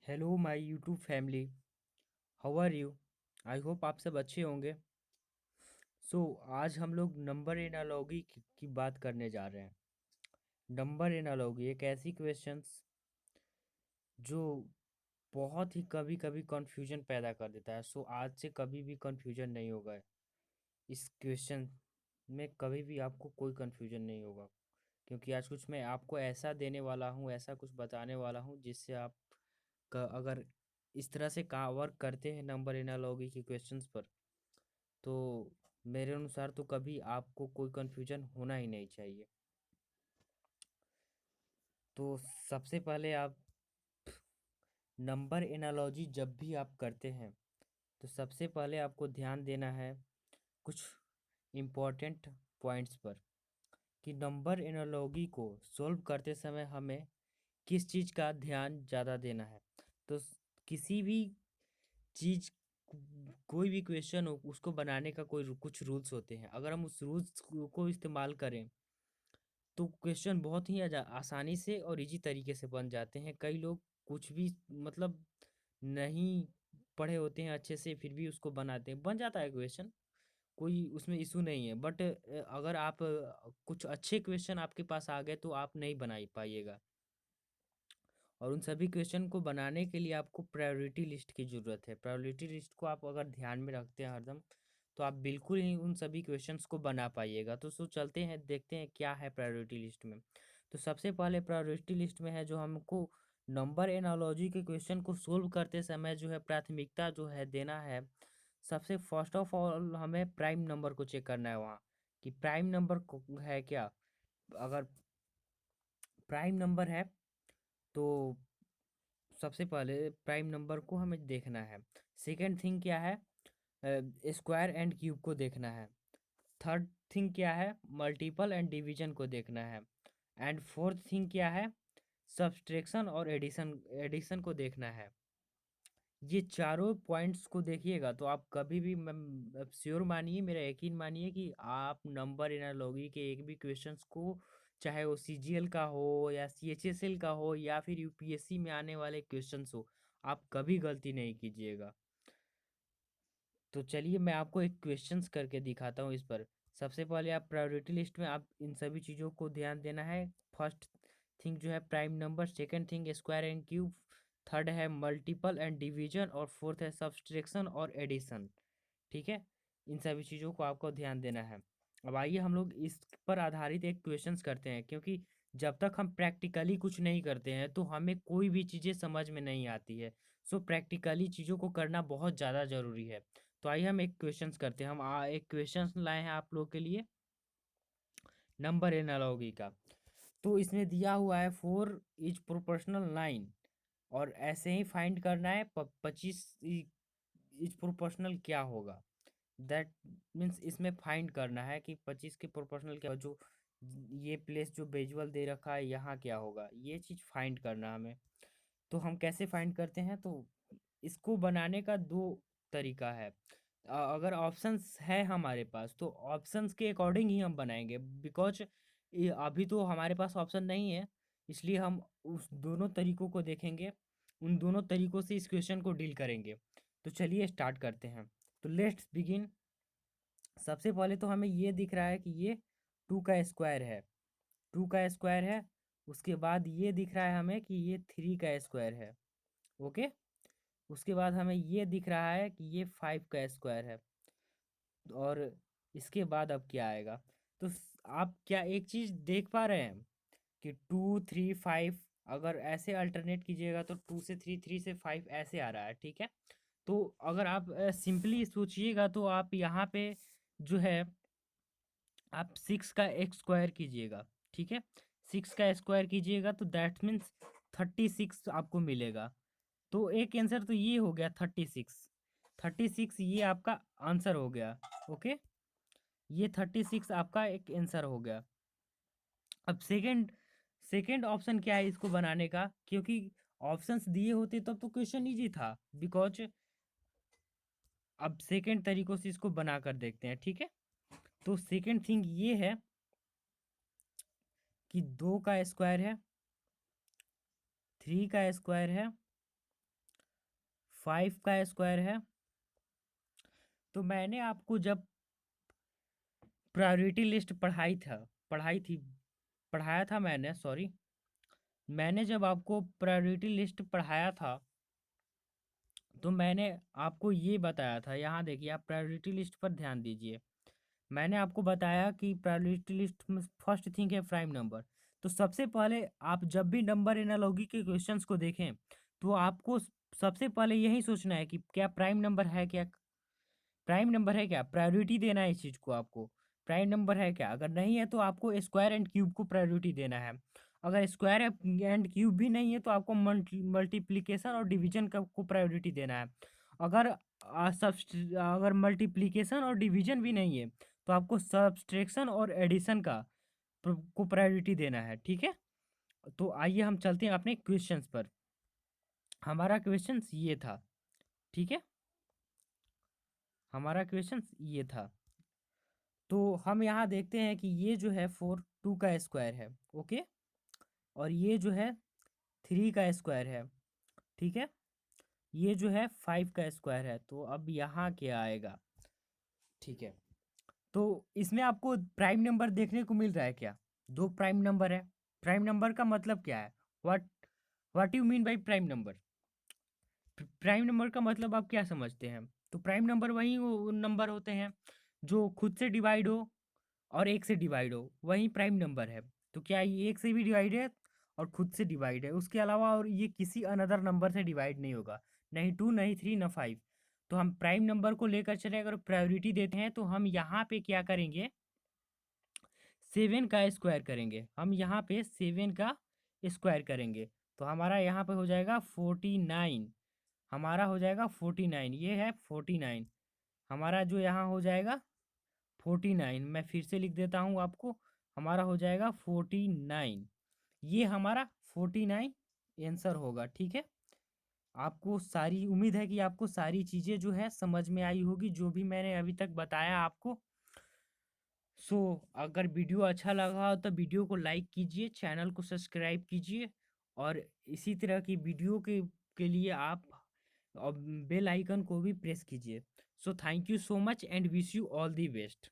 Hello my YouTube family. How are you? I hope आप सब अच्छे होंगे। आज हम लोग नंबर एनालॉजी की बात करने जा रहे हैं। नंबर एनालॉजी एक ऐसी क्वेश्चंस जो बहुत ही कभी कभी कंफ्यूजन पैदा कर देता है। आज से कभी भी कंफ्यूजन नहीं होगा। इस क्वेश्चन में कभी भी आपको कोई कंफ्यूजन नहीं होगा, क्योंकि आज कुछ मैं आपको ऐसा देने वाला हूँ, ऐसा कुछ बताने वाला हूँ जिससे आप अगर इस तरह से का वर्क करते हैं नंबर एनालॉजी के क्वेश्चंस पर, तो मेरे अनुसार तो कभी आपको कोई कंफ्यूजन होना ही नहीं चाहिए। तो सबसे पहले आप नंबर एनालॉजी जब भी आप करते हैं, तो सबसे पहले आपको ध्यान देना है कुछ इम्पोर्टेंट पॉइंट्स पर, कि नंबर एनालॉजी को सॉल्व करते समय हमें किस चीज़ का ध्यान ज़्यादा देना है। तो किसी भी चीज़, कोई भी क्वेश्चन हो, उसको बनाने का कुछ रूल्स होते हैं। अगर हम उस रूल्स को इस्तेमाल करें तो क्वेश्चन बहुत ही आसानी से और इजी तरीके से बन जाते हैं। कई लोग कुछ भी मतलब नहीं पढ़े होते हैं अच्छे से, फिर भी उसको बनाते हैं, बन जाता है क्वेश्चन, कोई उसमें इशू नहीं है। बट अगर आप कुछ अच्छे क्वेश्चन आपके पास आ गए तो आप नहीं बना ही पाइएगा। और उन सभी क्वेश्चन को बनाने के लिए आपको प्रायोरिटी लिस्ट की ज़रूरत है। प्रायोरिटी लिस्ट को आप अगर ध्यान में रखते हैं हरदम, तो आप बिल्कुल ही उन सभी क्वेश्चंस को बना पाइएगा। तो चलते हैं, देखते हैं क्या है प्रायोरिटी लिस्ट में। तो सबसे पहले प्रायोरिटी लिस्ट में है जो हमको नंबर एनालॉजी के क्वेश्चन को सोल्व करते समय जो है प्राथमिकता जो है देना है। सबसे फर्स्ट ऑफ ऑल हमें प्राइम नंबर को चेक करना है वहाँ, कि प्राइम नंबर है क्या। अगर प्राइम नंबर है तो सबसे पहले प्राइम नंबर को हमें देखना है। सेकंड थिंग क्या है, स्क्वायर एंड क्यूब को देखना है। थर्ड थिंग क्या है, मल्टीपल एंड डिवीजन को देखना है। एंड फोर्थ थिंग क्या है, सब्सट्रैक्शन और एडिशन एडिशन को देखना है। ये चारों पॉइंट्स को देखिएगा तो आप कभी भी श्योर मानिए, मेरा यकीन मानिए कि आप नंबर एनालॉजी के एक भी क्वेश्चंस को, चाहे वो सीजीएल का हो या सीएचएसएल का हो या फिर यूपीएससी में आने वाले क्वेश्चंस हो, आप कभी गलती नहीं कीजिएगा। तो चलिए मैं आपको एक क्वेश्चंस करके दिखाता हूँ इस पर। सबसे पहले आप प्रायोरिटी लिस्ट में आप इन सभी चीज़ों को ध्यान देना है। फर्स्ट थिंग जो है prime number, second thing square and cube, third है मल्टीपल एंड डिवीजन, और फोर्थ है सब्सट्रैक्शन और एडिशन। ठीक है, इन सभी चीज़ों को आपको ध्यान देना है। अब आइए हम लोग इस पर आधारित एक क्वेश्चंस करते हैं, क्योंकि जब तक हम प्रैक्टिकली कुछ नहीं करते हैं तो हमें कोई भी चीज़ें समझ में नहीं आती है। प्रैक्टिकली चीज़ों को करना बहुत ज़्यादा ज़रूरी है। तो आइए हम एक क्वेश्चंस करते हैं। हम एक क्वेश्चंस लाए हैं आप लोग के लिए नंबर एनालॉजी का। तो इसमें दिया हुआ है 4 इज प्रोपोर्शनल 9, और ऐसे ही फाइंड करना है 25 इज प्रोपोर्शनल क्या होगा। दैट मीन्स इसमें फाइंड करना है कि 25 के प्रोपोर्शनल क्या, जो ये प्लेस जो विजुअल दे रखा है यहाँ क्या होगा, ये चीज़ फाइंड करना है हमें। तो हम कैसे फाइंड करते हैं, तो इसको बनाने का दो तरीका है। अगर ऑप्शंस है हमारे पास तो ऑप्शंस के अकॉर्डिंग ही हम बनाएंगे, बिकॉज अभी तो हमारे पास ऑप्शन नहीं है, इसलिए हम उस दोनों तरीकों को देखेंगे, उन दोनों तरीकों से इस क्वेश्चन को डील करेंगे। तो चलिए स्टार्ट करते हैं। तो लेट्स बिगिन। सबसे पहले तो हमें ये दिख रहा है कि ये 2 का स्क्वायर है, 2 का स्क्वायर है। उसके बाद ये दिख रहा है हमें कि ये 3 का स्क्वायर है। ओके, उसके बाद हमें ये दिख रहा है कि ये 5 का स्क्वायर है। और इसके बाद अब क्या आएगा, तो आप क्या एक चीज़ देख पा रहे हैं कि 2 3 5, अगर ऐसे अल्टरनेट कीजिएगा तो 2 से 3, 3 से 5 ऐसे आ रहा है। ठीक है, तो अगर आप सिंपली सोचिएगा तो आप यहाँ पे जो है आप 6 का एक स्क्वायर कीजिएगा। ठीक है, 6 का स्क्वायर कीजिएगा तो दैट मीन्स 36 आपको मिलेगा। तो एक आंसर तो ये हो गया 36। 36 ये आपका आंसर हो गया। ओके, ये 36 आपका एक आंसर हो गया। अब सेकंड सेकंड ऑप्शन क्या है इसको बनाने का, क्योंकि ऑप्शंस दिए होते तब तो क्वेश्चन इजी था, बिकॉज अब सेकंड तरीकों से इसको बना कर देखते हैं। ठीक है, तो सेकंड थिंग ये है कि 2 का स्क्वायर है, 3 का स्क्वायर है, 5 का स्क्वायर है। तो मैंने आपको जब प्रायोरिटी लिस्ट पढ़ाया था मैंने, सॉरी, मैंने जब आपको प्रायोरिटी लिस्ट पढ़ाया था, तो मैंने आपको ये बताया था, यहाँ देखिए आप प्रायोरिटी लिस्ट पर ध्यान दीजिए। मैंने आपको बताया कि प्रायोरिटी लिस्ट में फर्स्ट थिंग है प्राइम नंबर। तो सबसे पहले आप जब भी नंबर एनालॉजी के क्वेश्चंस को देखें, तो आपको सबसे पहले यही सोचना है कि क्या प्राइम नंबर है, क्या प्राइम नंबर है, क्या प्रायोरिटी देना है इस चीज़ को आपको। प्राइम नंबर है क्या, अगर नहीं है तो आपको स्क्वायर एंड क्यूब को प्रायोरिटी देना है। अगर स्क्वायर एंड क्यूब भी नहीं है तो आपको मल्टीप्लिकेशन और डिवीजन का को प्रायोरिटी देना है। अगर अगर मल्टीप्लिकेशन और डिवीजन भी नहीं है तो आपको सब्सट्रैक्शन और एडिशन का को प्रायोरिटी देना है, ठीक है। तो आइए हम चलते हैं अपने क्वेश्चंस पर। हमारा क्वेश्चंस ये था, ठीक है, हमारा क्वेश्चंस ये था। तो हम यहाँ देखते हैं कि ये जो है 4 2 का स्क्वायर है, ओके, और ये जो है 3 का स्क्वायर है, ठीक है, ये जो है 5 का स्क्वायर है। तो अब यहाँ क्या आएगा, ठीक है। तो इसमें आपको प्राइम नंबर देखने को मिल रहा है क्या? दो प्राइम नंबर है। प्राइम नंबर का मतलब क्या है? What what you mean by prime number? Prime number का मतलब आप क्या समझते हैं? तो प्राइम नंबर वही नंबर होते हैं जो खुद से डिवाइड हो और एक से डिवाइड हो, वही प्राइम नंबर है। तो क्या ये एक से भी डिवाइड है और खुद से डिवाइड है, उसके अलावा और ये किसी अनदर नंबर से डिवाइड नहीं होगा, नहीं 2 नहीं 3 ना 5। तो हम प्राइम नंबर को लेकर चले, अगर प्रायोरिटी देते हैं तो हम यहाँ पे क्या करेंगे, 7 का स्क्वायर करेंगे। हम यहाँ पे 7 का स्क्वायर करेंगे तो हमारा यहाँ पे हो जाएगा 49। हमारा हो जाएगा 49, ये है 49। हमारा जो यहाँ हो जाएगा 49, मैं फिर से लिख देता हूँ आपको, हमारा हो जाएगा 49। ये हमारा 49 आंसर होगा, ठीक है। आपको सारी उम्मीद है कि आपको सारी चीज़ें जो है समझ में आई होगी, जो भी मैंने अभी तक बताया आपको। सो अगर वीडियो अच्छा लगा हो तो वीडियो को लाइक कीजिए, चैनल को सब्सक्राइब कीजिए, और इसी तरह की वीडियो के लिए आप बेल आइकन को भी प्रेस कीजिए। So thank you so much and wish you all the best.